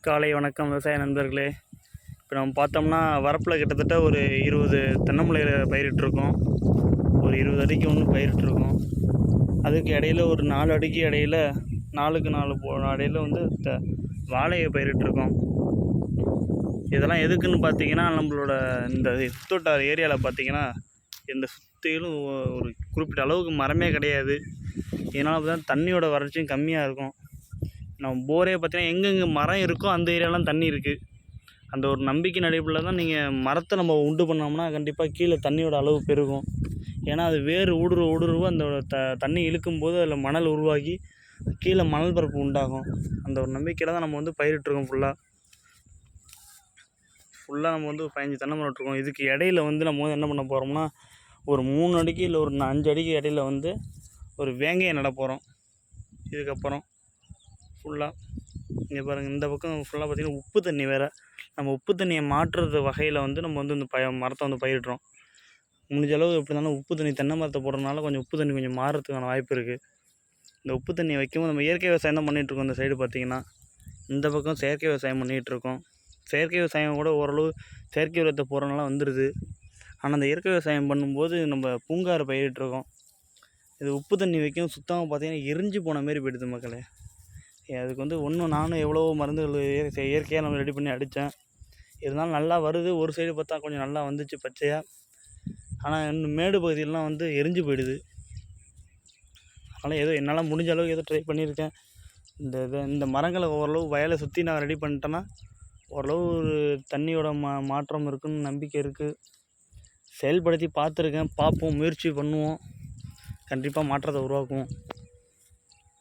காலை வணக்கம் விவசாய நண்பர்களே. இப்போ நம்ம பார்த்தோம்னா வரப்பில் கிட்டத்தட்ட ஒரு 20 தென்னம்பிள்ளையில் பயிரிட்டுருக்கோம். ஒரு 20 அடிக்கு ஒன்று பயிரிட்டுருக்கோம். அதுக்கு இடையில ஒரு 4 அடிக்கு இடையில 4க்கு 4 இடையில வந்து வாழையை பயிரிட்டுருக்கோம். இதெல்லாம் எதுக்குன்னு பார்த்தீங்கன்னா, நம்மளோட இந்த சுத்தோட்டார் ஏரியாவில் பார்த்தீங்கன்னா இந்த சுற்றிலும் ஒரு குறிப்பிட்ட அளவுக்கு மரமே கிடையாது. இதனால் தான் தண்ணியோட வறட்சியும் கம்மியாக இருக்கும். நம்ம போரே பார்த்தீங்கன்னா எங்கெங்கே மரம் இருக்கோ அந்த ஏரியாலாம் தண்ணி இருக்குது. அந்த ஒரு நம்பிக்கையின் அடிப்படையில் தான் நீங்கள் மரத்தை நம்ம உண்டு பண்ணோம்னா கண்டிப்பாக கீழே தண்ணியோட அளவு பெருகும். ஏன்னா அது வேர் ஊடுருவ அந்த தண்ணி இழுக்கும்போது அதில் மணல் உருவாகி கீழே மணல் பரப்பு உண்டாகும். அந்த ஒரு நம்பிக்கையில் தான் நம்ம வந்து பயிரிட்டுருக்கோம். ஃபுல்லாக நம்ம வந்து 15 தென்னை மரம் விட்டுருக்கோம். இதுக்கு இடையில வந்து நம்ம வந்து என்ன பண்ண போகிறோம்னா, ஒரு 3 அடிக்கு இல்லை ஒரு 5 அடிக்கு இடையில வந்து ஒரு வேங்கையை நட போகிறோம். இதுக்கப்புறம் ஃபுல்லாக இங்கே பாருங்கள், இந்த பக்கம் ஃபுல்லாக பார்த்திங்கன்னா உப்பு தண்ணி வேறு. நம்ம உப்பு தண்ணியை மாற்றுறது வகையில் வந்து நம்ம வந்து இந்த மரத்தை வந்து பயிரிடுறோம். முடிஞ்ச அளவு எப்படி இருந்தாலும் உப்பு தண்ணி தென்னை மரத்தை போடுறதுனால கொஞ்சம் உப்பு தண்ணி கொஞ்சம் மாறுறதுக்கான வாய்ப்பு இருக்குது. இந்த உப்பு தண்ணியை வைக்கும்போது நம்ம இயற்கை விவசாயம் தான் பண்ணிகிட்ருக்கோம். இந்த சைடு பார்த்திங்கன்னா இந்த பக்கம் செயற்கை விவசாயம் பண்ணிகிட்ருக்கோம். செயற்கை விவசாயம் கூட ஓரளவு செயற்கை உரத்தை போடுறதுனால வந்துடுது. ஆனால் அந்த இயற்கை விவசாயம் பண்ணும்போது நம்ம பூங்காறு பயிரிட்டுருக்கோம். இது உப்பு தண்ணி வைக்கும் சுத்தமாக பார்த்திங்கன்னா எரிஞ்சு போன மாரி போய்டுது மக்களே. அதுக்கு வந்து நானும் எவ்வளவோ மருந்துகள் இயற்கையாக நம்ம ரெடி பண்ணி அடித்தேன். இருந்தாலும் நல்லா வருது. ஒரு சைடு பார்த்தா கொஞ்சம் நல்லா வந்துச்சு பச்சையாக. ஆனால் இன்னும் மேடு பகுதியிலலாம் வந்து எரிஞ்சு போயிடுது. அதனால் ஏதோ என்னால் முடிஞ்ச அளவுக்கு ஏதோ ட்ரை பண்ணியிருக்கேன். இந்த மரங்களை ஓரளவு வயலை சுற்றி நான் ரெடி பண்ணிட்டேன்னா ஓரளவு ஒரு தண்ணியோட மாற்றம் இருக்குன்னு நம்பிக்கை இருக்குது. செயல்படுத்தி பார்த்துருக்கேன். பார்ப்போம், முயற்சி பண்ணுவோம். கண்டிப்பாக மாற்றத்தை உருவாக்குவோம்.